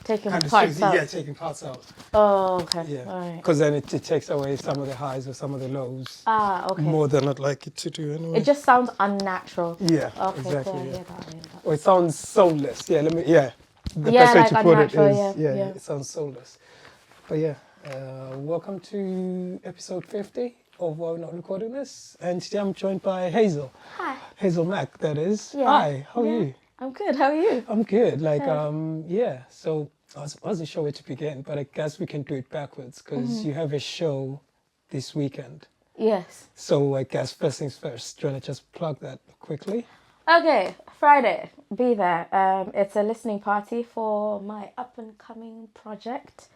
Taking kind of parts strips, out. yeah, taking parts out. Oh, okay. Yeah, All right. because then it takes away some of the highs or some of the lows. Ah, okay. More than I'd like it to do anyway. It just sounds unnatural. Yeah, Okay, exactly. cool. I Yeah. hear that. Or it sounds soulless. Yeah, the Yeah, best way like to put it unnatural, is, yeah. it sounds soulless. But yeah, welcome to episode 50 of Why We're Not Recording This. And today I'm joined by Hazel. Hi. Hazel Mack, that is. Yeah. Hi, how are you? I'm good. How are you? I'm good. So I wasn't sure where to begin, but I guess we can do it backwards because you have a show this weekend. Yes. So I guess first things first. Do you want to just plug that quickly? Okay, Friday, be there. It's a listening party for my up and coming project.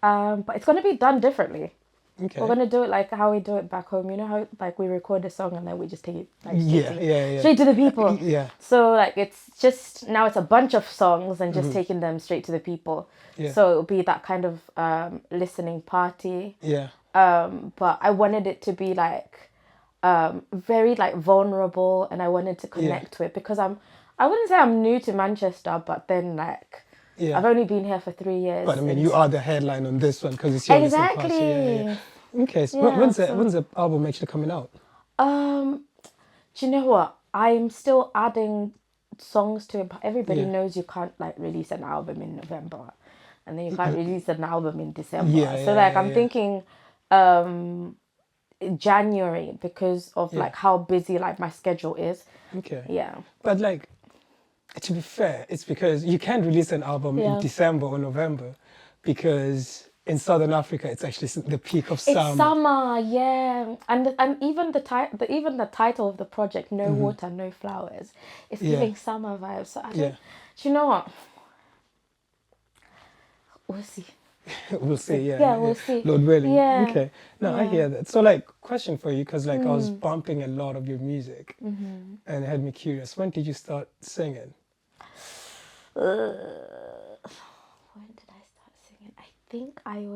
But it's going to be done differently. Okay. We're going to do it like how we do it back home. You know how like we record a song and then we just take it like straight to the people. Yeah. So like it's just now it's a bunch of songs and just taking them straight to the people. Yeah. So it'll be that kind of listening party. Yeah. But I wanted it to be like very like vulnerable, and I wanted to connect with, because I wouldn't say I'm new to Manchester, but then like I've only been here for 3 years. But I mean, you are the headline on this one because it's your listening party. Yeah. Okay, so when's the album actually coming out? Do you know what? I'm still adding songs to it, but everybody knows you can't like release an album in November, and then you can't release an album in December. I'm thinking January, because of like how busy like my schedule is. Okay. Yeah. But like, to be fair, it's because you can't release an album in December or November because in Southern Africa it's actually the peak of summer. It's summer, yeah, and even the title of the project, No Water, No Flowers, it's giving summer vibes. So do you know what? We'll see. We'll see, we'll see. Lord willing. Yeah. Okay. No, I hear that. So, like, question for you, because, like, I was bumping a lot of your music, and it had me curious. When did you start singing? When did I start singing? I think I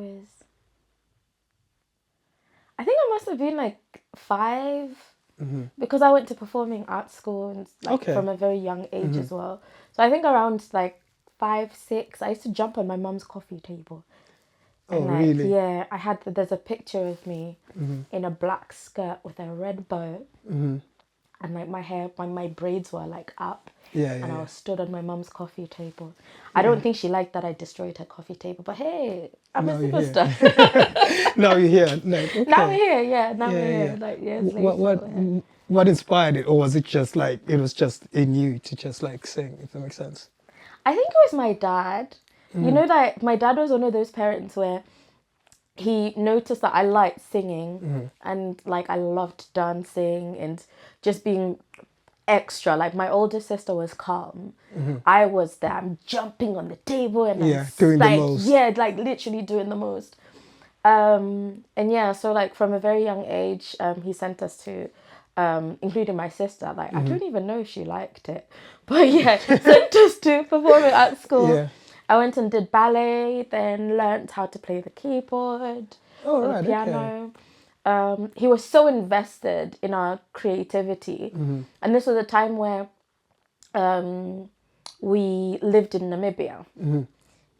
must have been, like, 5, because I went to performing arts school and, like, from a very young age as well. So I think around, like, 5, 6, I used to jump on my mum's coffee table. And really? Yeah, there's a picture of me in a black skirt with a red bow, and like my hair, my braids were like up, and I was stood on my mum's coffee table. I don't think she liked that I destroyed her coffee table, but hey, I'm a superstar. Now you're here. No, okay. Now we're here, Now we're here. Like years later. What inspired it, or was it just like it was just in you to just like sing? If that makes sense. I think it was my dad. You know that my dad was one of those parents where he noticed that I liked singing and like I loved dancing and just being extra. Like my older sister was calm. I was there. I'm jumping on the table and doing the most. Yeah, like literally doing the most. So like from a very young age, he sent us to including my sister, like I don't even know if she liked it, but sent us to perform it at school. I went and did ballet, then learnt how to play the keyboard, the piano. Okay. He was so invested in our creativity, and this was a time where we lived in Namibia,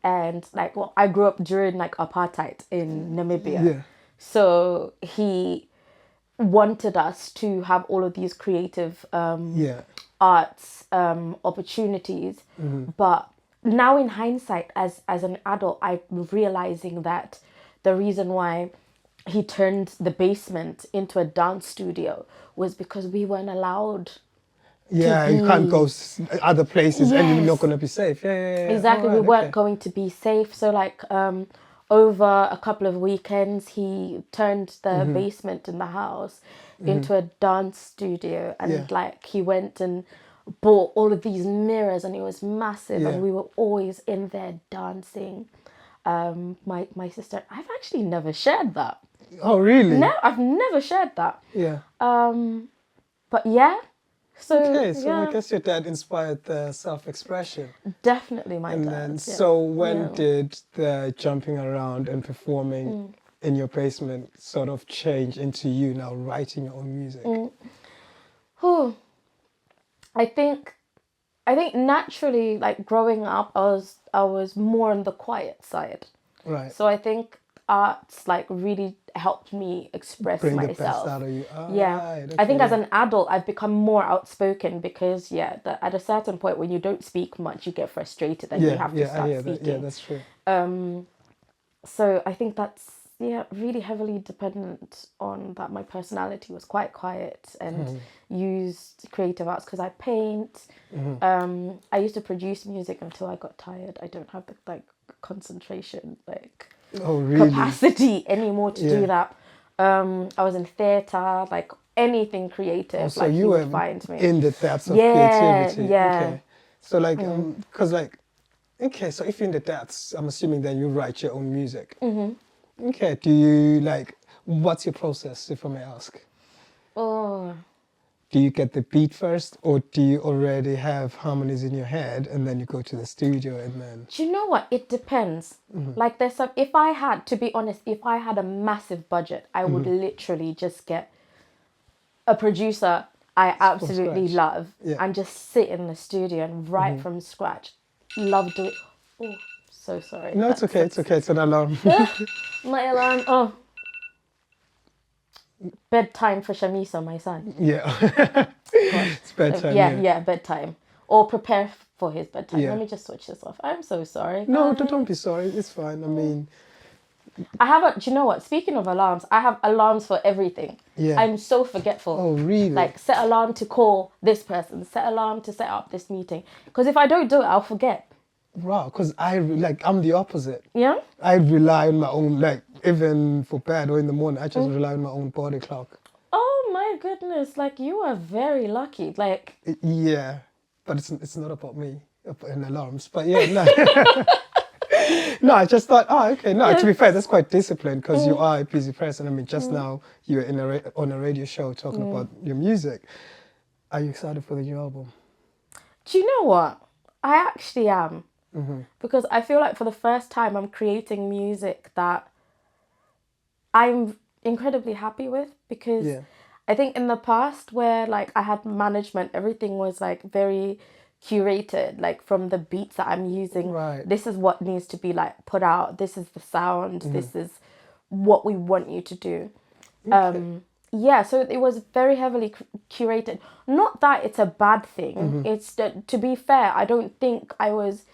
and like I grew up during like apartheid in Namibia, so he wanted us to have all of these creative arts opportunities, but now in hindsight, as an adult, I'm realizing that the reason why he turned the basement into a dance studio was because we weren't allowed. You can't go other places and you're not going to be safe. Exactly, we weren't going to be safe. So like over a couple of weekends, he turned the basement in the house into a dance studio, and like he went and bought all of these mirrors, and it was massive, and we were always in there dancing. My sister, I've actually never shared that. Oh really? No, I've never shared that. But so I guess your dad inspired the self-expression. Definitely my dad. And then so when did the jumping around and performing in your basement sort of change into you now writing your own music? I think I think naturally, like growing up, I was more on the quiet side. Right. So I think arts like really helped me express Bring myself. the best out of you. Yeah. Right, okay. I think as an adult, I've become more outspoken because at a certain point when you don't speak much, you get frustrated and you have to start speaking. Yeah, that's true. So I think that's really heavily dependent on that. My personality was quite quiet and used creative arts because I paint. I used to produce music until I got tired. I don't have the like concentration capacity anymore to do that. I was in theatre, like anything creative. Oh, so like you would were find me in the depths of creativity. Yeah. Okay. So like, because like, okay, so if you're in the depths, I'm assuming then you write your own music. Okay. Do you like? What's your process, if I may ask? Oh. Do you get the beat first, or do you already have harmonies in your head and then you go to the studio and then? Do you know what? It depends. Like there's some. If I had, to be honest, if I had a massive budget, I would literally just get a producer I absolutely love and just sit in the studio and write from scratch. Love doing. Oh, so sorry. No, it's okay. It's okay. It's an alarm. My alarm. Oh. Bedtime for Shamisa, my son. Yeah. It's bedtime. Yeah, bedtime. Or prepare for his bedtime. Yeah. Let me just switch this off. I'm so sorry. No, don't be sorry. It's fine. I mean, do you know what? Speaking of alarms, I have alarms for everything. Yeah. I'm so forgetful. Oh, really? Like set alarm to call this person, set alarm to set up this meeting. Because if I don't do it, I'll forget. Wow, because I'm the opposite. Yeah? I rely on my own, like, even for bed or in the morning, I just rely on my own body clock. Oh my goodness, like you are very lucky. Like yeah, but it's not about me and alarms. But yeah, no. No, I just thought, okay. No, to be fair, that's quite disciplined because you are a busy person. I mean, just now you were on a radio show talking about your music. Are you excited for the new album? Do you know what? I actually am. Because I feel like for the first time I'm creating music that I'm incredibly happy with, because I think in the past where like I had management, everything was like very curated, like from the beats that I'm using. Right. This is what needs to be like put out. This is the sound. This is what we want you to do. Okay. So it was very heavily curated. Not that it's a bad thing. It's that, to be fair, I don't think I was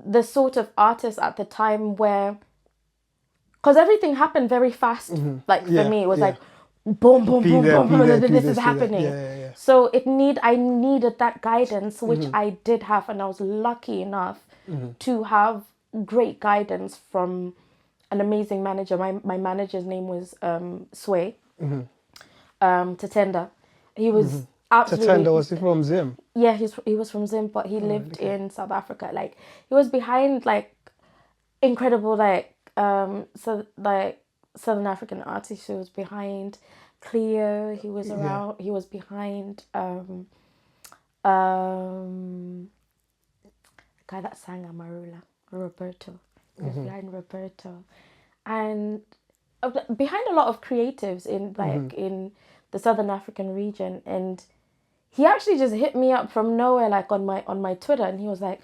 the sort of artist at the time where, because everything happened very fast. Like for me, it was like boom, boom, boom, boom, boom. This is happening. So I needed that guidance, which I did have, and I was lucky enough to have great guidance from an amazing manager. My manager's name was Sway. Tatenda. He was absolutely. Tatenda, was he from Zim? Yeah, he was from Zim, but he lived in South Africa. Like he was behind like incredible Southern African artists. He was behind Cleo. He was around. He was behind the guy that sang Amarula, Roberto. He was behind Roberto, and behind a lot of creatives in the Southern African region. And he actually just hit me up from nowhere, like on my Twitter, and he was like,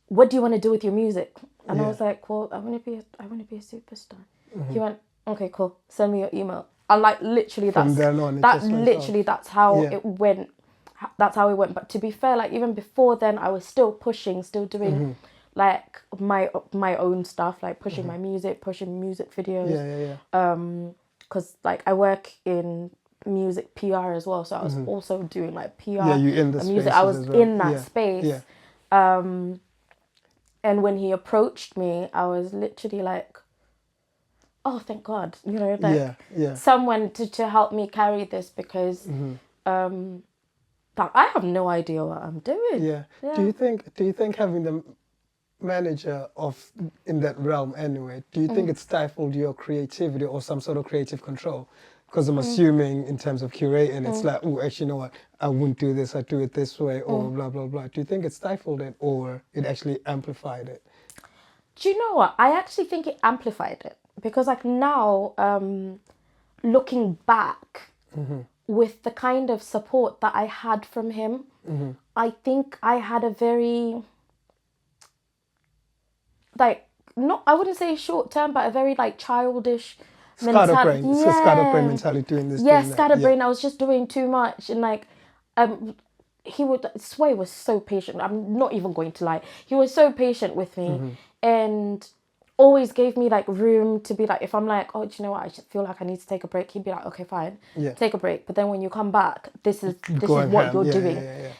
"What do you want to do with your music?" And I was like, "Well, I want to be a superstar." He went, "Okay, cool. Send me your email." And like literally, that's how it went. That's how it went. But to be fair, like even before then, I was still pushing, still doing like my own stuff, like pushing my music, pushing music videos. Because like I work in music PR as well, so I was also doing like PR. Yeah, you in the music. I was in that space. Yeah. And when he approached me, I was literally like, "Oh, thank God!" You know, like someone to help me carry this, because but I have no idea what I'm doing. Yeah. Do you think having the manager in that realm anyway, do you think it stifled your creativity or some sort of creative control? Because I'm assuming in terms of curating, it's like, oh, actually, you know what, I wouldn't do this, I do it this way, or blah, blah, blah. Do you think it stifled it, or it actually amplified it? Do you know what? I actually think it amplified it, because like now, looking back, with the kind of support that I had from him, I think I had a very, like, not, I wouldn't say short term, but a very like childish Scatterbrain. It's a scatterbrain mentality doing this. Yeah, doing scatterbrain. I was just doing too much, and like, he would. Sway was so patient. I'm not even going to lie. He was so patient with me, and always gave me like room to be like, if I'm like, oh, do you know what? I just feel like I need to take a break. He'd be like, okay, fine, take a break. But then when you come back, this is what you're doing,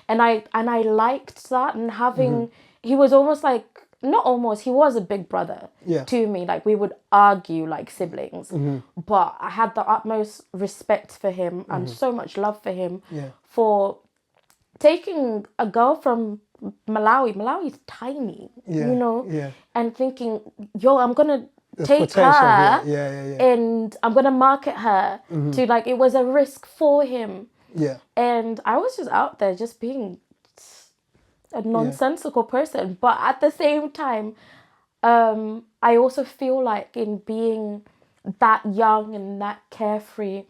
and I liked that, and having he was almost like. Not almost, he was a big brother to me. Like, we would argue like siblings. But I had the utmost respect for him and so much love for him for taking a girl from Malawi. Malawi's tiny, you know? And thinking, yo, I'm going to take her and I'm going to market her to, like, it was a risk for him. And I was just out there just being a nonsensical person, but at the same time I also feel like in being that young and that carefree,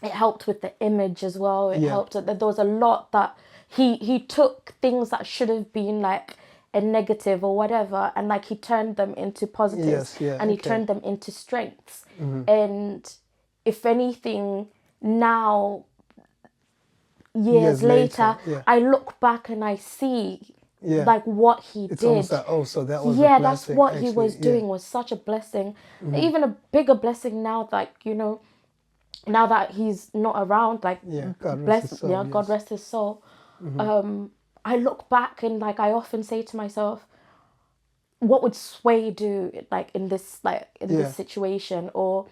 it helped with the image as well. It helped that there was a lot that he took things that should have been like a negative or whatever, and like he turned them into positives, and he turned them into strengths. And if anything, now years later, I look back and I see like what he did. Almost like, oh, so that was a that's blessing, what actually. he was doing was such a blessing. Even a bigger blessing now, like, you know, now that he's not around, like, God rest his soul, God rest his soul. I look back and like I often say to myself, what would Sway do like in this this situation? Or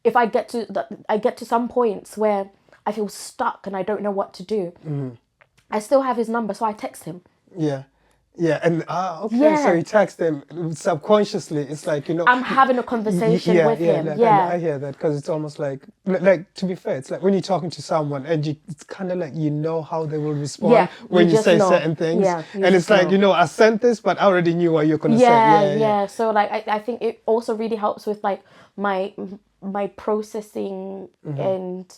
if I get to some points where I feel stuck and I don't know what to do, I still have his number, so I text him. And so you text him subconsciously. It's like, you know, I'm having a conversation with him. Like, I hear that, because it's almost like to be fair, it's like when you're talking to someone and it's kind of like, you know how they will respond when you say certain things. And it's like, you know, I sent this, but I already knew what you're gonna say. So like I think it also really helps with like my processing and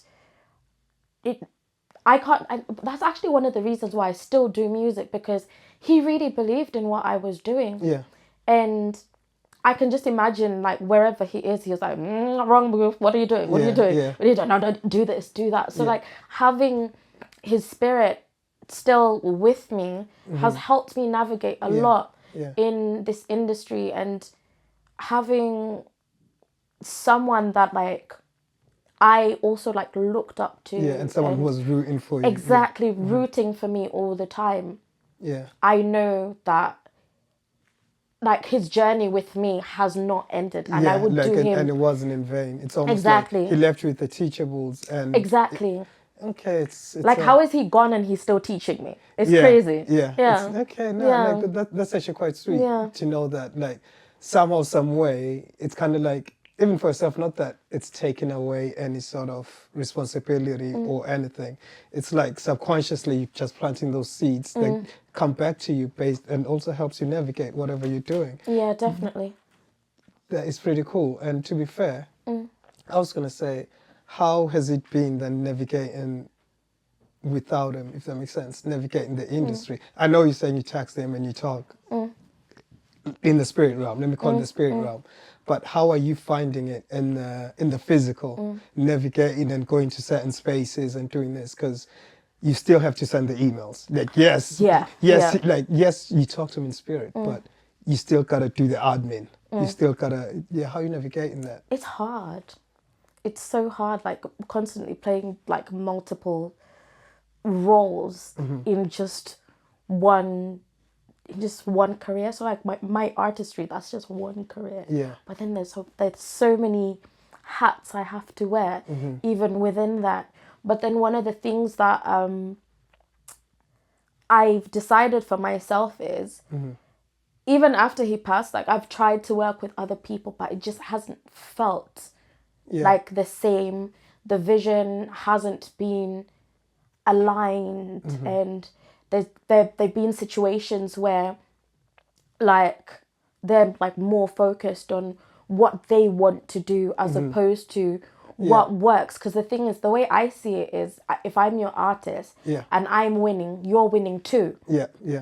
that's actually one of the reasons why I still do music, because he really believed in what I was doing. And I can just imagine, like, wherever he is, he was like, wrong move, what are you doing? What are you doing? What are you doing? No, don't do this, do that. So like having his spirit still with me has helped me navigate a lot in this industry, and having someone that like I also like looked up to. And someone who was rooting for you. Exactly, rooting for me all the time. I know that like his journey with me has not ended, and I would do him. And it wasn't in vain. It's almost like he left you with the teachables and it's like, how is he gone and he's still teaching me? It's crazy. Like, that's actually quite sweet to know that, like, somehow, some way, it's kind of like, even for yourself, not that it's taking away any sort of responsibility or anything. It's like subconsciously you're just planting those seeds that come back to you and also helps you navigate whatever you're doing. Yeah, definitely. That is pretty cool. And to be fair, I was going to say, how has it been then navigating without him, if that makes sense, navigating the industry? I know you're saying you text him and you talk in the spirit realm, let me call it the spirit realm. But how are you finding it in the physical, navigating and going to certain spaces and doing this? Because you still have to send the emails. Like, like, yes, you talk to him in spirit, but you still got to do the admin. You still got to, how are you navigating that? It's hard. It's so hard, like constantly playing like multiple roles in just one career. So like my artistry, that's just one career. But then there's so many hats I have to wear even within that. But then one of the things that I've decided for myself is even after he passed, like I've tried to work with other people, but it just hasn't felt like the same. The vision hasn't been aligned, and there've been situations where like they're like more focused on what they want to do as opposed to what works. Because the thing is, the way I see it is, if I'm your artist and I'm winning, you're winning too.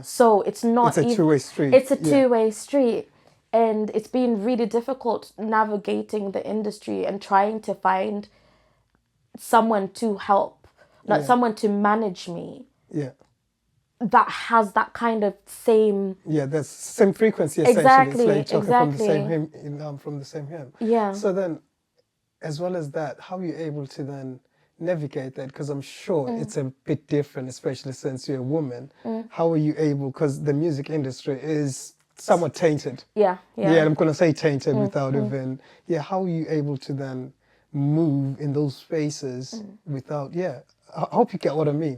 So it's not... It's a two-way street. It's a two-way street. And it's been really difficult navigating the industry and trying to find someone to help, like someone to manage me. That has that kind of same... that's same frequency, essentially. Exactly, it's like talking from the same hymn. So then, as well as that, how are you able to then navigate that? Because I'm sure it's a bit different, especially since you're a woman. How are you able, because the music industry is somewhat tainted. I'm going to say tainted without even... how are you able to then move in those spaces without... I hope you get what I mean.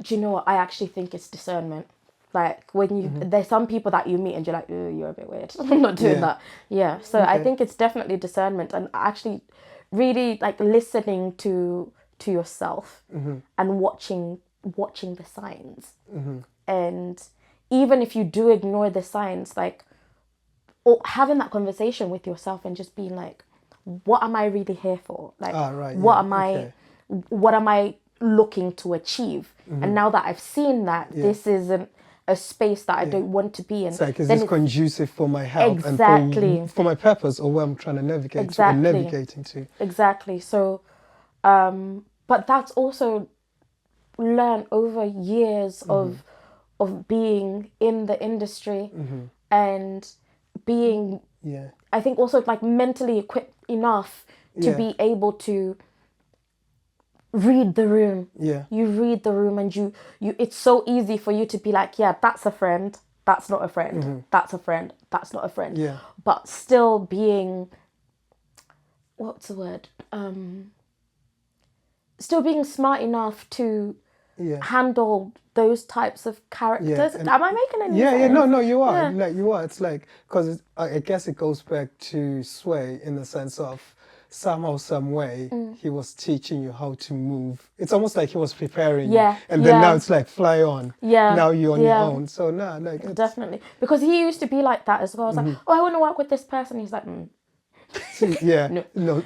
Do you know what? I actually think it's discernment. Like, when you... There's some people that you meet and you're like, ooh, you're a bit weird. I'm not doing that. So I think it's definitely discernment, and actually really like listening to yourself and watching the signs. And even if you do ignore the signs, like, or having that conversation with yourself and just being like, what am I really here for? Like, what am I looking to achieve? And now that I've seen that this isn't a space that I don't want to be in. It's like, is this conducive for my health and for my purpose, or where I'm trying to navigate to, or navigating to? Exactly. So, but that's also learned over years of being in the industry and being, I think also like mentally equipped enough to be able to read the room. You read the room, and you it's so easy for you to be like, that's a friend, that's not a friend, that's a friend, that's not a friend. But still being, what's the word? Still being smart enough to handle those types of characters. Am I making any sense? No, you are. Like, you are. It's like, because I guess it goes back to Sway in the sense of, somehow, some way, he was teaching you how to move. It's almost like he was preparing you. And then now it's like, fly on. Now you're on your own. So now, like... Definitely. Because he used to be like that as well. I was like, oh, I want to work with this person. He's like, no,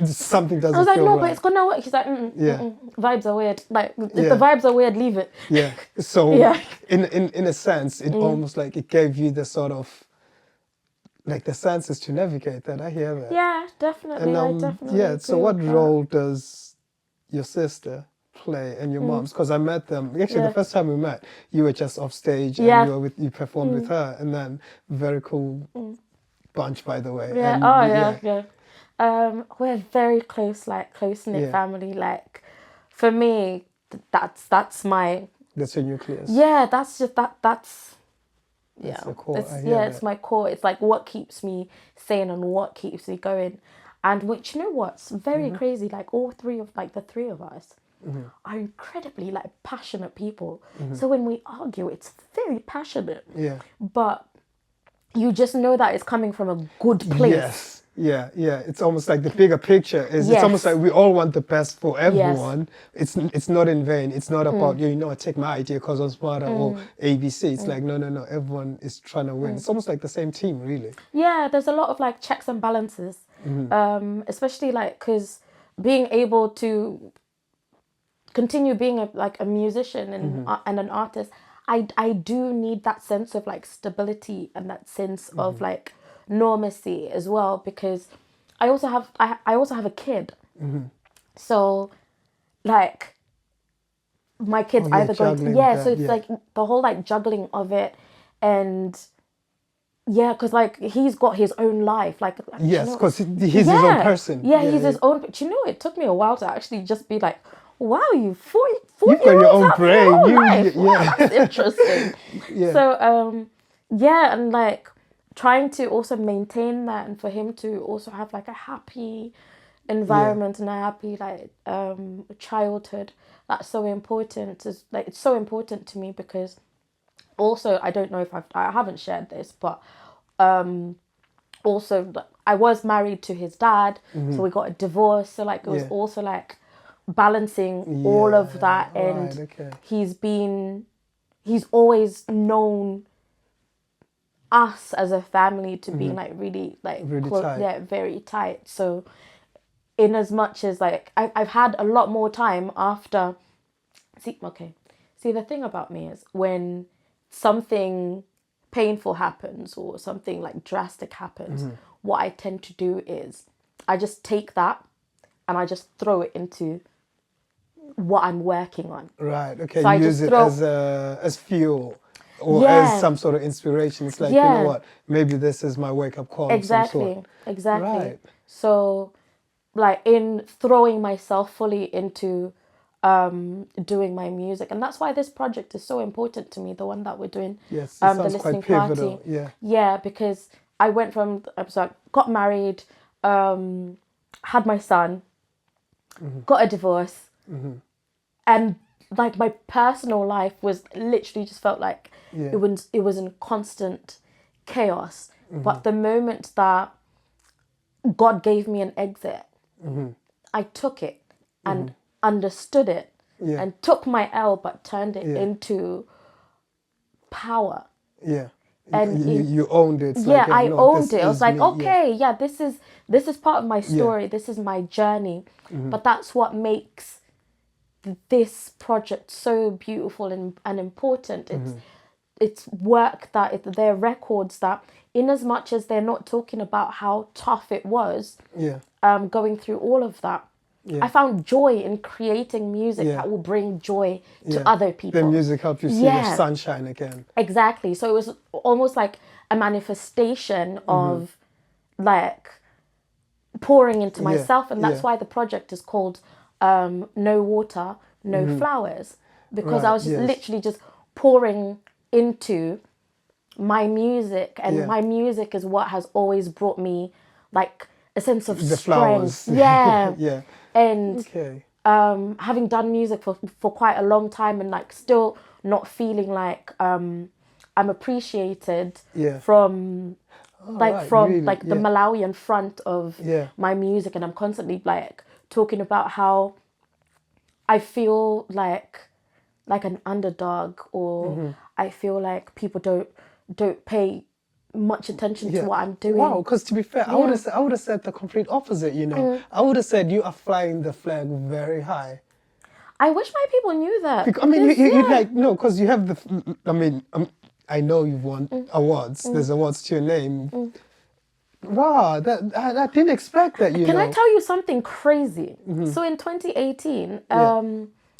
something doesn't feel right. I was like, no, but it's going to work. He's like, vibes are weird. Like, if the vibes are weird, leave it. So, in a sense, it almost like it gave you the sort of, like, the senses to navigate that. I hear that. Yeah, definitely. And, I definitely so what role does your sister play and your mom's? Because I met them, actually the first time we met, you were just off stage and you performed with her, and then very cool bunch, by the way. We're very close, like close-knit family. Like, for me, that's my... That's your nucleus. That's just that's the core. It's my core. It's like what keeps me sane and what keeps me going. And which, you know what's very crazy, like the three of us are incredibly like passionate people. So when we argue, it's very passionate. But you just know that it's coming from a good place. It's almost like the bigger picture is it's almost like we all want the best for everyone. It's not in vain. It's not about I take my idea because I'm smarter or ABC. It's like no, everyone is trying to win. It's almost like the same team, really. There's a lot of like checks and balances, especially like because being able to continue being a musician and an artist, I do need that sense of like stability and that sense of like normacy as well, because I also have a kid. So like my kid's either going so it's like the whole like juggling of it, and because like he's got his own life, like because he's his own person. He's his own. But it took me a while to actually just be like, wow, you've got your own brain. Wow, that's interesting. So and like trying to also maintain that, and for him to also have like a happy environment and a happy like childhood, that's so important. It's so important to me, because also I don't know if I haven't shared this, but also I was married to his dad, so we got a divorce, so like it was also like balancing all of that, and he's always known us as a family to be like really like really close, tight. very tight. So in as much as like I've had a lot more time after. See, the thing about me is when something painful happens or something like drastic happens, what I tend to do is I just take that and I just throw it into what I'm working on. Right. Okay. So I Use just it as fuel or Yeah. as some sort of inspiration. It's like, you Yeah. know what? Maybe this is my wake up call of some sort. Exactly. Right. So like in throwing myself fully into doing my music, and that's why this project is so important to me, the one that we're doing. Yes. It The sounds listening quite pivotal. party. Yeah. Because I went from got married, had my son, got a divorce, and like my personal life was literally just felt like Yeah. it was in constant chaos. But the moment that God gave me an exit, I took it and understood it Yeah. and took my L but turned it Yeah. into power. Yeah. And You owned it. It's yeah, like, I no, owned this it. I was is like, me. okay, yeah, this is part of my story. This is my journey. But that's what makes this project so beautiful and important. It's work that they're records that, in as much as they're not talking about how tough it was, Yeah. going through all of that, Yeah. I found joy in creating music Yeah. that will bring joy to Yeah. other people. The music helped you see the sunshine again. Exactly. So it was almost like a manifestation of like pouring into myself, and that's why the project is called No Water, No Flowers, because Right, I was just yes. literally just pouring into my music, and my music is what has always brought me like a sense of The strength. flowers. Yeah. Yeah. And Okay. having done music for quite a long time and like still not feeling like I'm appreciated Yeah. from right, from really, like the Malawian front of Yeah. my music, and I'm constantly like talking about how I feel like an underdog, or I feel like people don't pay much attention to what I'm doing. Wow, because to be fair, I would have said the complete opposite, you know. I would have said you are flying the flag very high. I wish my people knew that. I mean, you like, no, because you have the, I mean, I know you've won awards. There's awards to your name. Wow, I didn't expect that, you Can know. I tell you something crazy? So in 2018,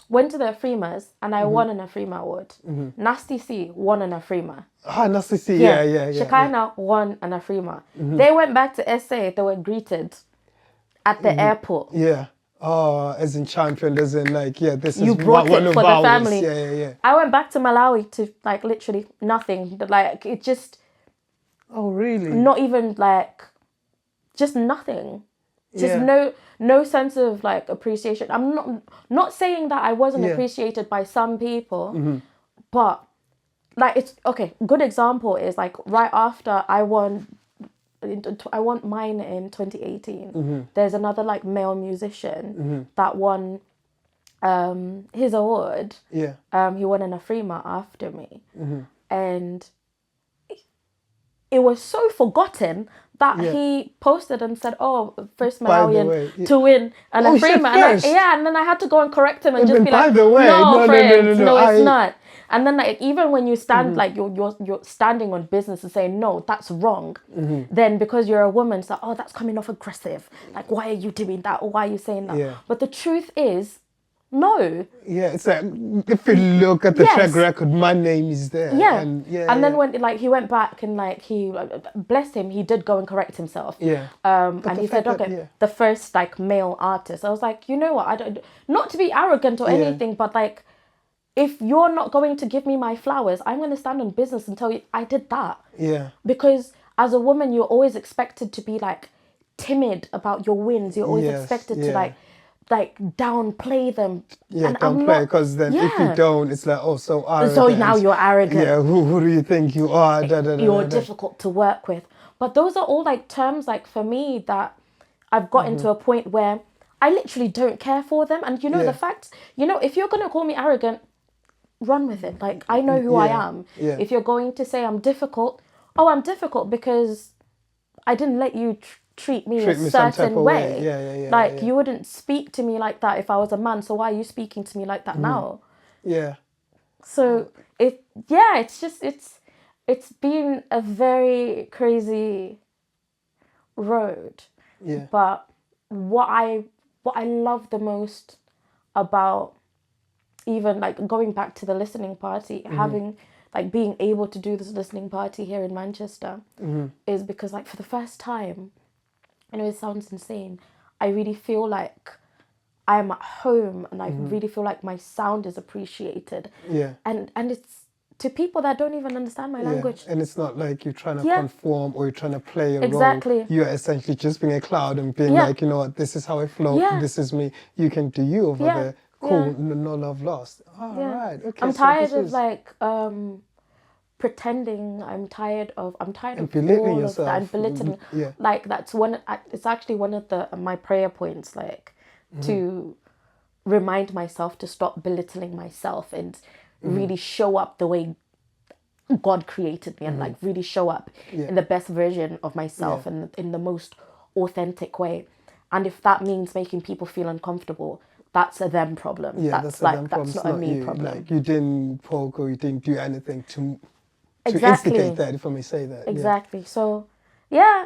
went to the Afrimas and I won an Afrima award. Nasty C won an Afrima. Ah, nice to see. Yeah. Shekinah won an Afrima. They went back to SA. They were greeted at the airport. Yeah. Oh, as in champion, as in like, this You is brought one it of for the ours. family. Yeah. I went back to Malawi to like literally nothing. Like it just, Oh, really? not even like, just nothing. Just no sense of like appreciation. I'm not saying that I wasn't appreciated by some people, but like it's okay. Good example is like right after I won mine in 2018. There's another like male musician that won his award. Yeah. He won an Afrima after me, and it was so forgotten that he posted and said, "Oh, first Malawian to win an Afrima." And then I had to go and correct him and just be like, "No, friend, no, it's not." And then like even when you stand like you're standing on business and saying, "No, that's wrong," then because you're a woman, it's like, "Oh, that's coming off aggressive. Like, why are you doing that? Or why are you saying that?" Yeah. But the truth is, no. Yeah, it's like if you look at the track record, my name is there. Yeah. And then when like he went back and like he bless him, he did go and correct himself. Yeah. And he said, okay, the first like male artist. I was like, you know what? I don't, not to be arrogant or anything, but like, if you're not going to give me my flowers, I'm going to stand on business and tell you I did that. Yeah. Because as a woman, you're always expected to be like timid about your wins. You're always expected to like downplay them. Yeah, and downplay, because then if you don't, it's like, oh, so arrogant. So now you're arrogant. Yeah, who do you think you are? You're difficult to work with. But those are all like terms like for me that I've gotten to a point where I literally don't care for them. And you know, the fact, you know, if you're going to call me arrogant, run with it. Like, I know who I am. If you're going to say I'm difficult, I'm difficult because I didn't let you treat me Treat a me some type certain of way. Yeah. Like, Yeah. you wouldn't speak to me like that if I was a man, so why are you speaking to me like that now? Yeah. So it's been a very crazy road. Yeah. But what I love the most about even like going back to the listening party, having like being able to do this listening party here in Manchester is because like for the first time, I know it sounds insane, I really feel like I am at home and I really feel like my sound is appreciated. Yeah. And it's to people that don't even understand my language. And it's not like you're trying to Yeah. conform or you're trying to play a Exactly. role. You're essentially just being a cloud and being Yeah. like, you know what, this is how I flow. Yeah. This is me. You can do you over Yeah. there. Cool. Yeah. No love lost. All right. Okay. I'm so tired this of is like pretending. I'm tired of belittling all yourself. of that and belittling. Yeah. Like that's it's actually one of the my prayer points, like to remind myself to stop belittling myself and really show up the way God created me and like really show up in the best version of myself and in the most authentic way. And if that means making people feel uncomfortable, that's a them problem. Yeah, that's a them that's problem, not a me you. problem. Like you didn't poke or you didn't do anything to Exactly. instigate that, if I may say that. Exactly. So yeah,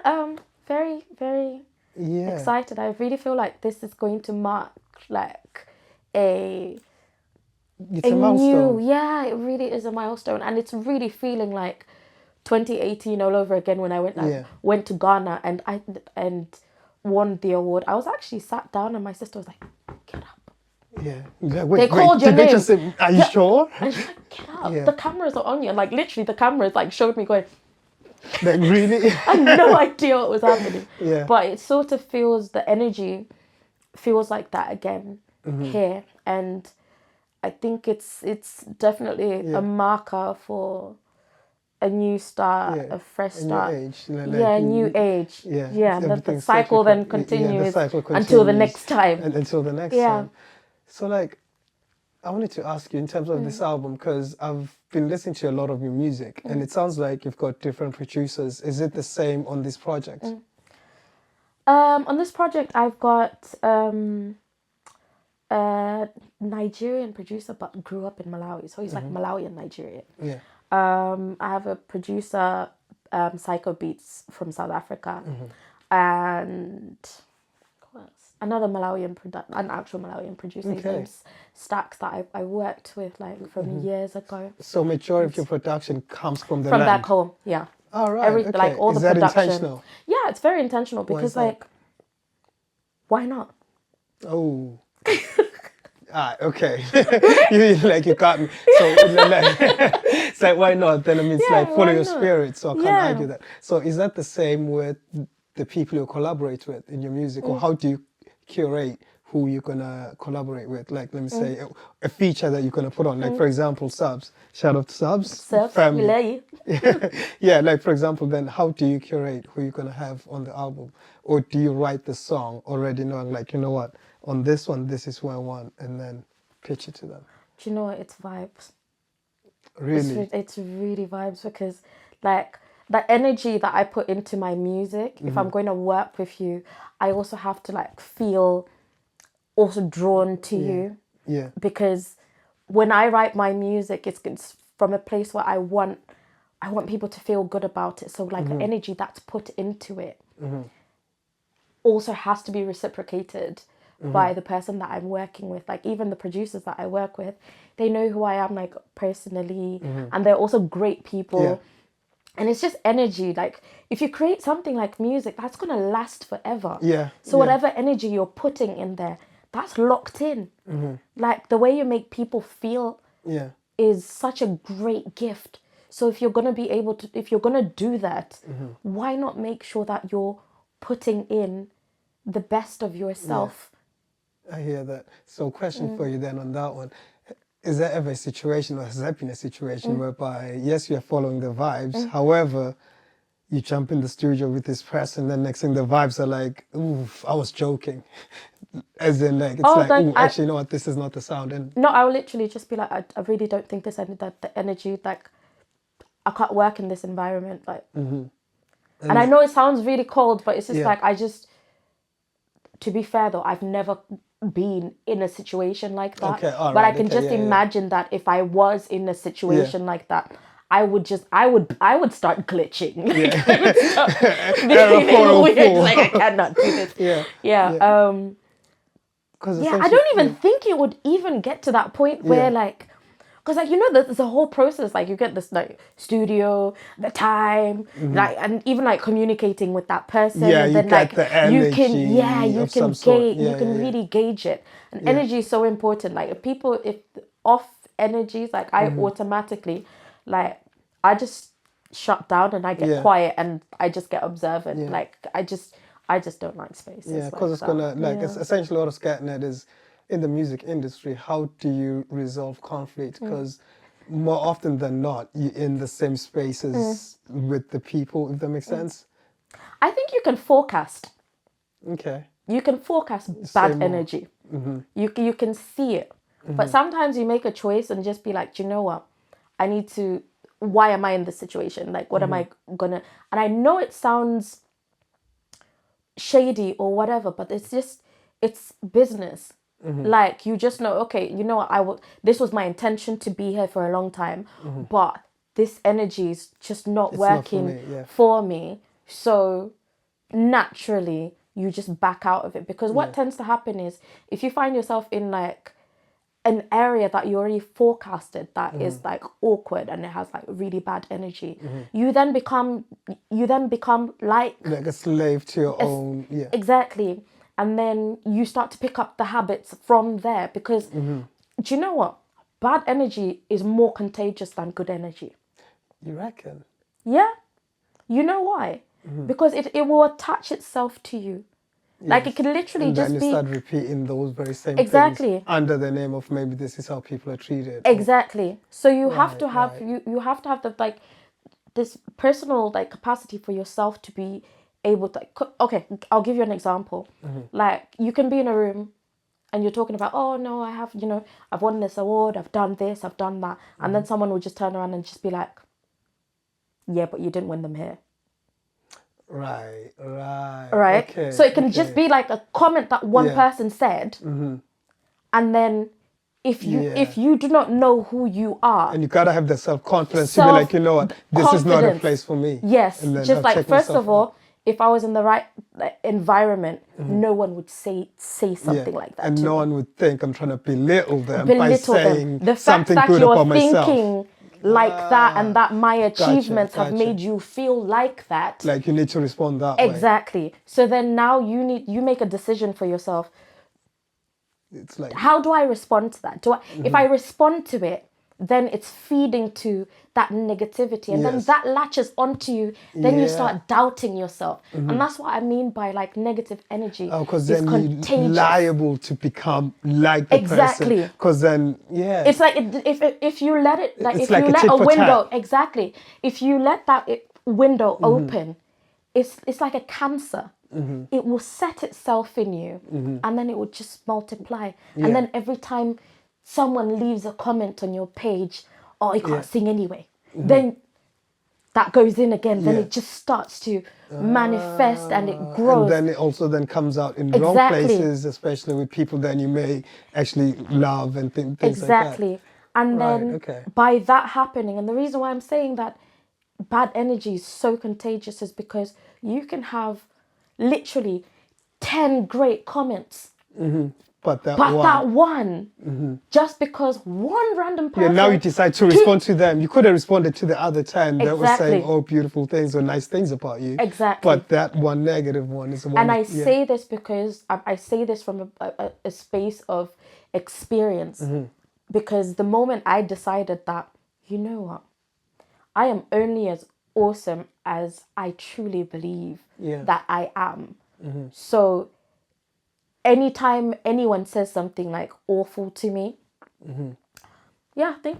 very, very Yeah. excited. I really feel like this is going to mark like a It's a milestone. it really is a milestone, and it's really feeling like 2018 all over again when I went to Ghana and won the award. I was actually sat down and my sister was like, "Get up." Yeah. Wait, They called your did name. They just say, are you sure? And she's like, "Get up. Yeah. The cameras are on you." And like literally the cameras like showed me going, Like really? I had no idea what was happening. Yeah. But it sort of feels, the energy feels like that again here. And I think it's definitely a marker for a new start, a fresh start. A new age. A new age. Yeah. And the cycle then continues, until the next time. And until the next time. So like, I wanted to ask you in terms of this album, because I've been listening to a lot of your music and it sounds like you've got different producers. Is it the same on this project? On this project, I've got a Nigerian producer, but grew up in Malawi, so he's like Malawian Nigerian. Yeah. I have a producer, Psycho Beats from South Africa, and who else? Another an actual Malawian producer. His name's Stacks, that I worked with like from years ago. So majority of your production comes from the From land? back home, yeah. All right. Okay. Like all Is the that production. intentional? Yeah, it's very intentional because like, why not? Oh. Okay. you got me. So it's like, why not? Then it means like follow your spirit. So I can't argue that. So is that the same with the people you collaborate with in your music, or how do you curate who you're gonna collaborate with? Like, let me say a feature that you're gonna put on. Like for example, Subs. Shout out to Subs. Subs, we love you. Yeah. Like for example, then how do you curate who you're gonna have on the album, or do you write the song already knowing like, you know what? On this one, this is who I want, and then pitch it to them. Do you know what? It's vibes. Really? It's really vibes, because like the energy that I put into my music, if I'm going to work with you, I also have to like feel also drawn to you. Yeah. Because when I write my music, it's from a place where I want people to feel good about it. So like the energy that's put into it also has to be reciprocated by the person that I'm working with. Like even the producers that I work with, they know who I am like personally, and they're also great people. Yeah. And it's just energy. Like if you create something like music, that's gonna last forever. Yeah. So whatever energy you're putting in there, that's locked in. Like the way you make people feel is such a great gift. So if you're gonna do that, why not make sure that you're putting in the best of yourself? I hear that. So question for you then on that one. Is there ever a situation, or has there been a situation whereby, yes, you're following the vibes, however, you jump in the studio with this person, then next thing the vibes are like, oof, I was joking. As in like, it's actually, you know what, this is not the sound. And no, I will literally just be like, I really don't think that the energy, like, I can't work in this environment. Like, And I know it sounds really cold, but it's just Yeah. like, to be fair though, I've never been in a situation like that. Okay, all but right, I can okay, just yeah, yeah. imagine that if I was in a situation like that, I would start glitching. Like, I would start Error feeling weird. 404. Like, I cannot do this. Yeah. Yeah. Because Yeah, I don't even think it would even get to that point where like, because like, you know, there's a whole process, like you get this like studio, the time, like, and even like communicating with that person, Yeah, and you then get like the energy you of can some sort. you can really gauge it. And energy is so important. Like if off energies, like I automatically, like I just shut down and I get quiet and I just get observant. Like I just don't like spaces. Yeah, because it's gonna it's essentially what I was getting at is in the music industry, how do you resolve conflict? Because more often than not, you're in the same spaces with the people, if that makes sense. I think you can forecast. Okay. You can forecast bad energy. You can see it. But sometimes you make a choice and just be like, you know what? Why am I in this situation? Like, what am I gonna... And I know it sounds shady or whatever, but it's business. Like, you just know, okay, you know what? This was my intention to be here for a long time, but this energy is just not working for me. So naturally you just back out of it, because what tends to happen is if you find yourself in like an area that you already forecasted that is like awkward and it has like really bad energy, you then become like a slave to your own. Exactly. And then you start to pick up the habits from there, because do you know what, bad energy is more contagious than good energy. You reckon? Yeah. You know why? Because it will attach itself to you. Yes. Like, it can literally just be... And then you start repeating those very same things under the name of maybe this is how people are treated. Exactly. So you have to have you have to have the like this personal like capacity for yourself to be able to... Okay, I'll give you an example. Like, you can be in a room and you're talking about, oh no, I have, you know, I've won this award, I've done this, I've done that. And then someone will just turn around and just be like, yeah, but you didn't win them here. Right. Okay, so it can just be like a comment that one person said, and then if you do not know who you are, and you gotta have the self-confidence to be like, you know what, this is not a place for me. Yes, just like, first of all, if I was in the right environment, no one would say something like that. And no one would think I'm trying to belittle them by belittle saying them. The fact something that good you're about myself. thinking like that, and that my achievements have made you feel like that. Like, you need to respond that way. Exactly. So then now you make a decision for yourself. It's like, how do I respond to that? If I respond to it, then it's feeding to that negativity, and then that latches onto you. Then you start doubting yourself, and that's what I mean by like negative energy. Oh, because then you're liable to become like the person. Because then, it's like if you let it, like, if you let a window, if you let that window open, it's like a cancer. It will set itself in you, and then it will just multiply. And then every time someone leaves a comment on your page, oh, you can't sing anyway, then that goes in again. Then it just starts to manifest, and it grows. And then it also then comes out in wrong places, especially with people then you may actually love and things like that. And then by that happening, and the reason why I'm saying that bad energy is so contagious is because you can have literally 10 great comments, but that one, just because one random person... now you decide to respond to them. You could have responded to the other 10 that were saying, oh, beautiful things or nice things about you. But that one negative one is the one... And I say this because I say this from a space of experience. Because the moment I decided that, you know what, I am only as awesome as I truly believe that I am. So anytime anyone says something like awful to me, think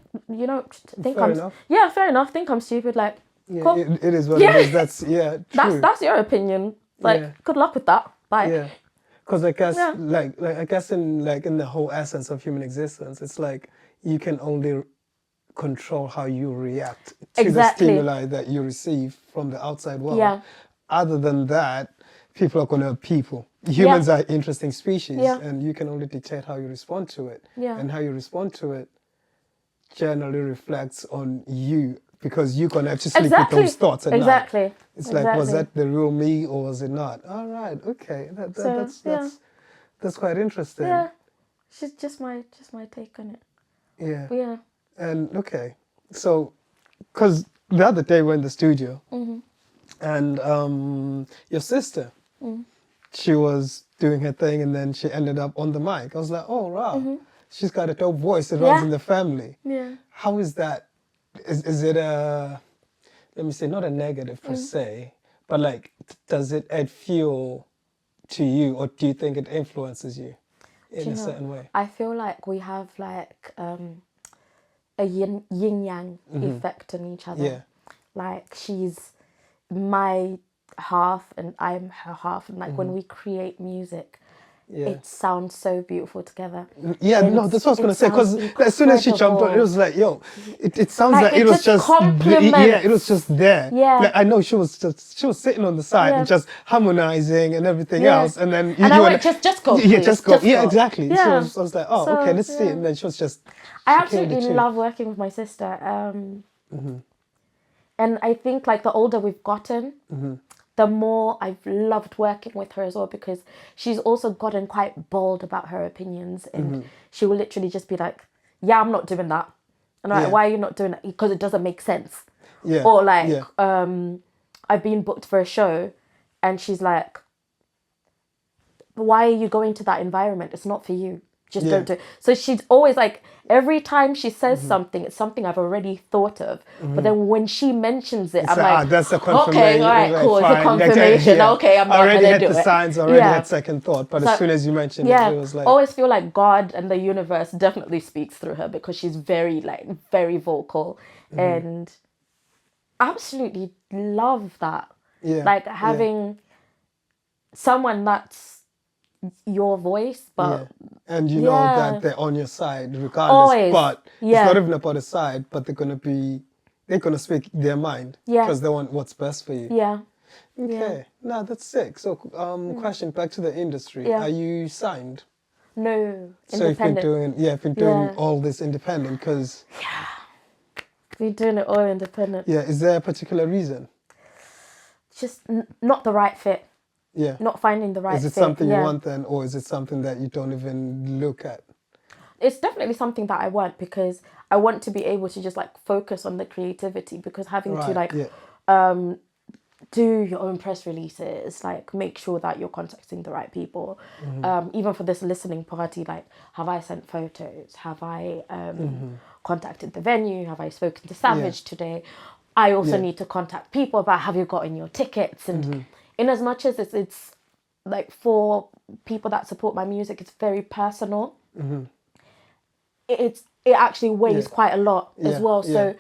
I'm stupid. Like, cool. It is what it is. That's true. That's your opinion. Like, good luck with that. Bye. Because I guess I guess in the whole essence of human existence, it's like you can only control how you react to the stimuli that you receive from the outside world. other than that, people are going to people. Humans are interesting species, and you can only dictate how you respond to it. Yeah. And how you respond to it generally reflects on you, because you're going to have to sleep with those thoughts at night. It's like, was that the real me or was it not? All right, okay. That's quite interesting. Yeah. She's just my take on it. Yeah. Yeah. And okay. So, because the other day we're in the studio, and your sister, she was doing her thing, and then she ended up on the mic. I was like, oh wow, she's got a dope voice. It runs in the family. Yeah. How is that? Is it a, let me say, not a negative per se, but like, does it add fuel to you, or do you think it influences you in a certain way? I feel like we have like a yin yang effect on each other. Yeah. Like she's my half and I'm her half, and like when we create music, it sounds so beautiful together. Yeah, no, that's what I was gonna say. Because as soon as she jumped on, it was like, yo, it sounds like it was just it was just there. Yeah, like, I know she was sitting on the side and just harmonizing and everything else, and then and I went, just go, yeah, please. just go, yeah, exactly. Yeah. So I was like, oh, okay, let's see, and then she was just. I absolutely love working with my sister, and I think like the older we've gotten, the more I've loved working with her as well, because she's also gotten quite bold about her opinions, and she will literally just be like, yeah, I'm not doing that. And I'm like, why are you not doing it? Because it doesn't make sense. Yeah. Or like, I've been booked for a show and she's like, why are you going to that environment? It's not for you. Just don't do it. So she's always like, every time she says something, it's something I've already thought of. But then when she mentions it, I'm like, that's a confirmation. Okay, all right, cool. It's a confirmation. Okay, I'm not going to do it. Already had the signs, already had second thought. But as soon as you mentioned it, it was like... I always feel like God and the universe definitely speaks through her, because she's very vocal. And absolutely love that. Yeah. Like having someone that's your voice, but and you know that they're on your side regardless. Always. But it's not even about the side, but they're gonna speak their mind because they want what's best for you. Yeah. Okay. No, that's sick. So question back to the industry. Are you signed? No. So you've been doing all this independent, because been doing it all independent. Yeah. Is there a particular reason? Just not the right fit. Yeah. Not finding the right fit. Is it something you want then, or is it something that you don't even look at? It's definitely something that I want, because I want to be able to just like focus on the creativity, because having to like do your own press releases, like make sure that you're contacting the right people. Even for this listening party, like have I sent photos? Have I contacted the venue? Have I spoken to Savage today? I also need to contact people about, have you gotten your tickets? And in as much as it's like for people that support my music, it's very personal. It actually weighs quite a lot as well. So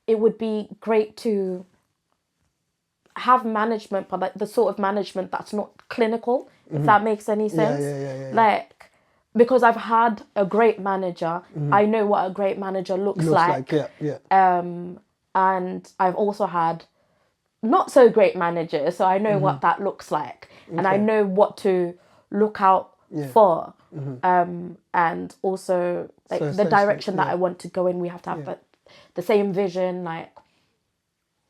it would be great to have management, but like the sort of management that's not clinical, if that makes any sense. Like, because I've had a great manager, I know what a great manager looks like. And I've also had not so great managers, so I know what that looks like, and I know what to look out for, and also like the direction that I want to go in. We have to have the same vision, like,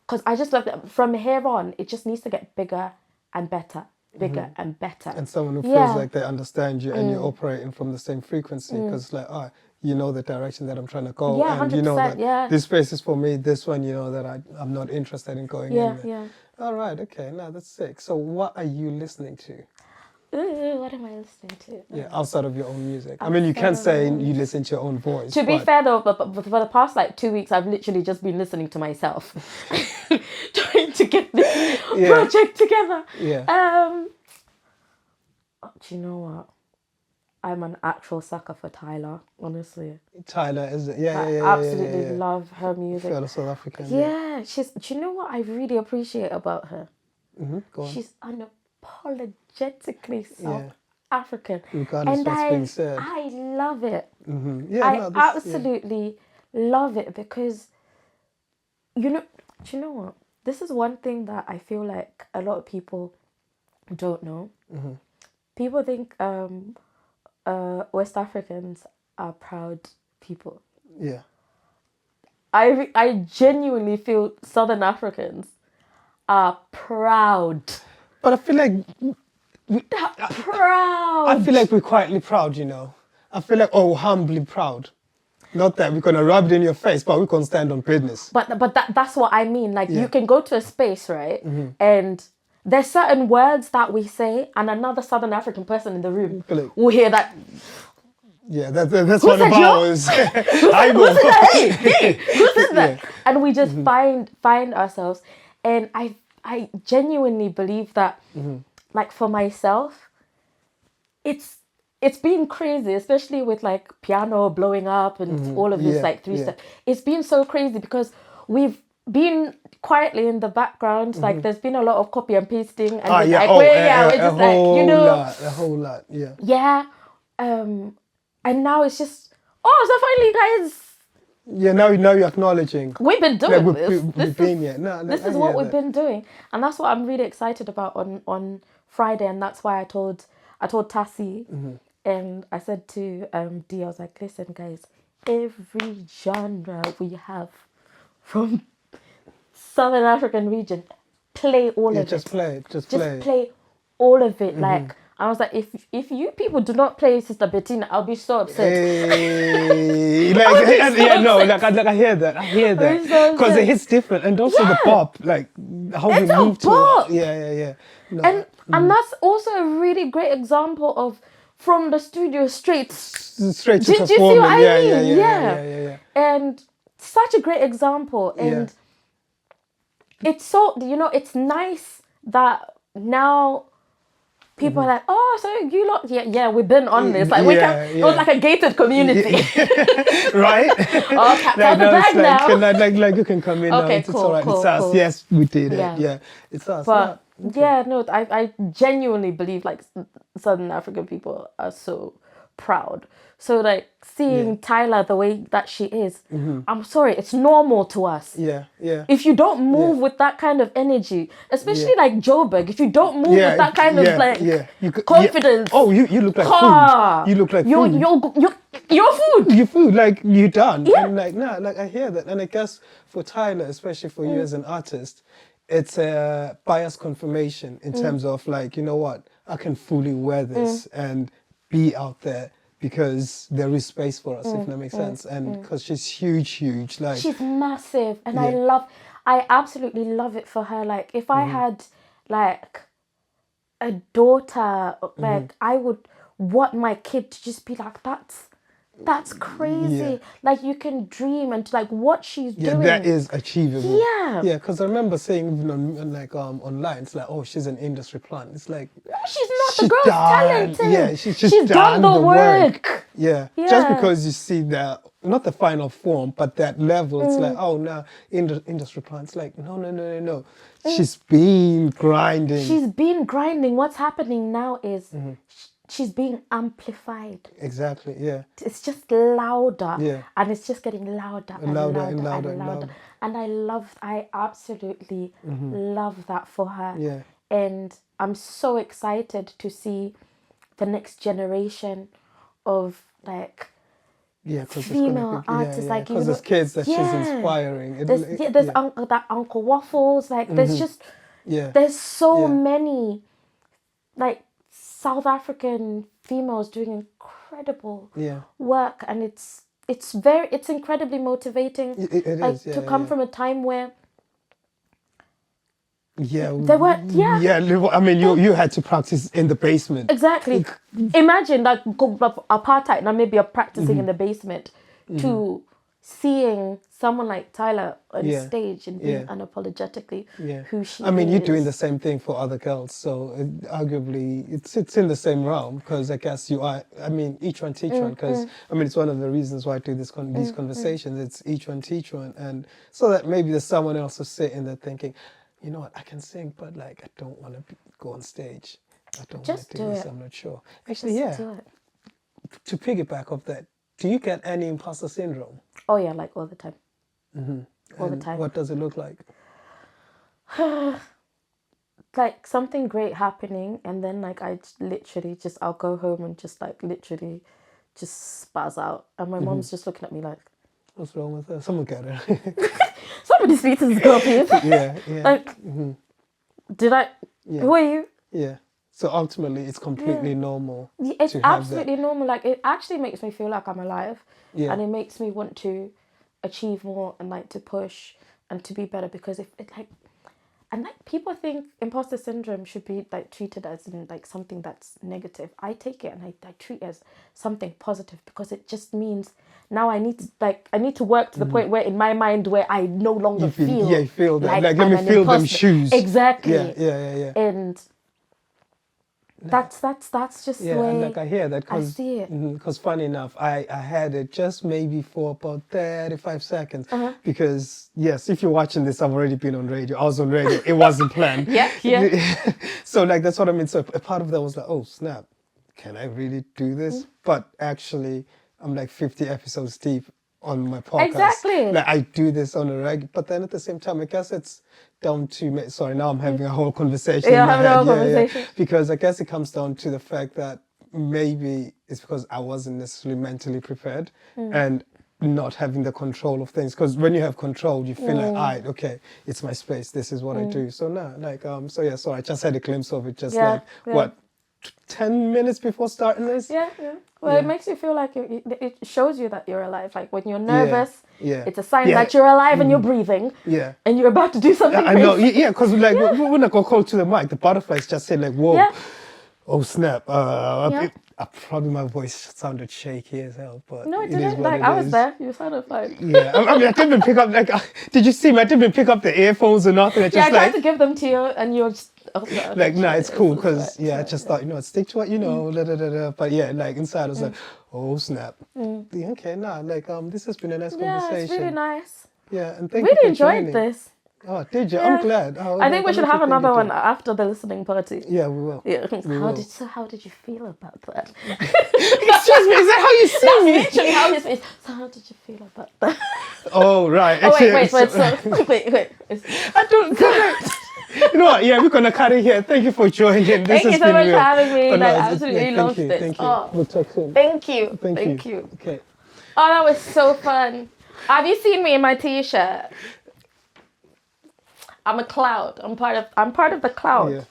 because I just love that from here on, it just needs to get bigger and better, and better. And someone who feels like they understand you and you're operating from the same frequency, because like, you know the direction that I'm trying to go, and you know that this space is for me, this one, you know that I'm not interested in going in there. All right, okay, no, that's sick. So what are you listening to? Ooh, what am I listening to? Yeah, outside of your own music. I mean, you can say you listen to your own voice. To be fair though, but for the past like 2 weeks, I've literally just been listening to myself, trying to get this project together. Yeah. Do you know what? I'm an actual sucker for Tyler, honestly. Tyler, is it? I absolutely love her music. Fellow South African. Yeah, she's. Do you know what I really appreciate about her? Go on. She's unapologetically South African, regardless of what's being said. I love it. I absolutely love it, because do you know what? this is one thing that I feel like a lot of people don't know. People think West Africans are proud people. Yeah. I genuinely feel Southern Africans are proud. But I feel like Proud. I feel like we're quietly proud, you know. I feel like humbly proud. Not that we're gonna rub it in your face, but we can stand on business. But that's what I mean. Like you can go to a space, right? And there's certain words that we say, and another Southern African person in the room will hear that. Yeah, that's one of ours. I Who said that? Hey, who said that? Yeah. And we just find ourselves, and I genuinely believe that, like for myself, it's been crazy, especially with like piano blowing up and all of this like three stuff. It's been so crazy because we've been quietly in the background. Like there's been a lot of copy and pasting, and we're just like, you know, a whole lot, yeah. Yeah, and now it's just, so finally, guys. Yeah, now you're acknowledging. We've been doing like this. This is what we've been doing, and that's what I'm really excited about on Friday, and that's why I told Tassie, and I said to D, I was like, listen, guys, every genre we have from Southern African region, play all of it. Just play it. Just play all of it. Like, I was like, if you people do not play Sister Bettina, I'll be so upset. Hey, like, I hear that. Because it hits different, and also the pop, like how we move to it. Yeah. No. And that's also a really great example of from the studio straight to performing. Do you see what I mean? Yeah. And such a great example, and it's so, you know, it's nice that now people are like, so you lot, we've been on this. Like it was like a gated community, right? Pack the bag now. Like you can come in. Okay, now. It's all right. Cool. It's us. Yes, we did it. Yeah, it's us. But I genuinely believe like Southern African people are so proud. So like seeing Tyler the way that she is, I'm sorry, it's normal to us. Yeah. If you don't move with that kind of energy, especially like Joburg, if you don't move with that kind of like confidence. Oh, you look like food. You look like food. You're food. You're food. Like you're done. Yeah. And like like I hear that, and I guess for Tyler, especially for you as an artist, it's a bias confirmation in terms of like, you know what, I can fully wear this and be out there. Because there is space for us, if that makes sense, and because she's huge, like she's massive, and I absolutely love it for her. Like if I had like a daughter, like I would want my kid to just be like, that's crazy. Like you can dream and like what she's doing. That is achievable. Yeah, because I remember saying even on like online, it's like, she's an industry plant. It's like she's not. The girl's talented. Yeah, she's done the work. Yeah, just because you see that, not the final form, but that level, it's like, no, industry plant. It's like, no. She's been grinding. What's happening now is she's being amplified. Exactly, yeah. It's just louder. Yeah. And it's just getting louder and louder. And I absolutely love that for her. Yeah. And I'm so excited to see the next generation of like female artists, like because there's kids that she's inspiring. There's that Uncle Waffles, like there's just there's so many like South African females doing incredible work, and it's incredibly motivating. It is to come from a time where there were I mean you had to practice in the basement. Exactly. Imagine that apartheid Namibia practicing in the basement to seeing someone like Tyler on stage and being unapologetically who she is. I mean, you're doing the same thing for other girls, so arguably it's in the same realm, because I guess you are. I mean, each one teach one, because I mean it's one of the reasons why I do these conversations. It's each one teach one, and so that maybe there's someone else who's sitting there thinking, you know what, I can sing, but like I don't want to go on stage. I don't want to do this. I'm not sure. Actually, to piggyback off that, do you get any imposter syndrome? Oh yeah, like all the time. All the time. What does it look like? Like something great happening, and then like I'll go home and just like literally just spaz out, and my mom's just looking at me like, what's wrong with her? Someone get her. somebody speak to this girl, please. Yeah. Like, did I? Yeah. Who are you? Yeah. So ultimately, it's completely normal. It's to have absolutely normal. Like, it actually makes me feel like I'm alive, Yeah. and it makes me want to achieve more and like to push and to be better, because if it like. And like people think imposter syndrome should be like treated as in like something that's negative. I take it and I treat it as something positive, because it just means now I need to work to the point where in my mind where I no longer feel you feel that. Like let I'm me an feel them imposter. shoes. Exactly. Yeah. And that's just the way and like I hear that I see it. Because funny enough, I had it just maybe for about 35 seconds. Because yes, if you're watching this, I've already been on radio. I was on radio. It wasn't planned. Yeah. So like that's what I mean. So a part of that was like, oh snap, can I really do this? But actually, I'm like 50 episodes deep on my podcast. Exactly. Like I do this on a regular, but then at the same time, I guess it's down to, sorry, now I'm having a whole conversation in my head. Conversation. Because I guess it comes down to the fact that maybe it's because I wasn't necessarily mentally prepared and not having the control of things. Because when you have control, you feel like, all right, okay, it's my space. This is what I do. So no, like, so I just had a glimpse of it just what, 10 minutes before starting this? Yeah. Well, it makes you feel like it shows you that you're alive. Like when you're nervous, it's a sign that you're alive and you're breathing. Yeah. And you're about to do something. I know. Yeah, because like when I got called to the mic, the butterflies just said like, whoa, oh snap. Probably my voice sounded shaky as hell, but no, it didn't. Like I was there. You sounded fine. Yeah, I mean, I didn't even pick up. Like, did you see me? I didn't even pick up the earphones or nothing. I tried to give them to you, and you're just like, nah, it's cool because I just thought, stick to what you know. But yeah, like inside I was like, oh snap. Okay, nah, like this has been a nice conversation. Yeah, it's really nice. Yeah, and thank you for joining. Really enjoyed this. Oh, did you? I'm glad. I think we should have another one after the listening party. Yeah, we will. Yeah. So how did you feel about that? Excuse me, is that how you see me? Literally how you speak. So how did you feel about that? Oh, right. Oh, wait. I don't... You know what? Yeah, we're going to cut it here. Thank you for joining. Thank you so much for having me. I absolutely loved this. Thank you. We'll talk soon. Thank you. Thank you. Okay. Oh, that was so fun. Have you seen me in my t-shirt? I'm a cloud. I'm part of the cloud. Yeah.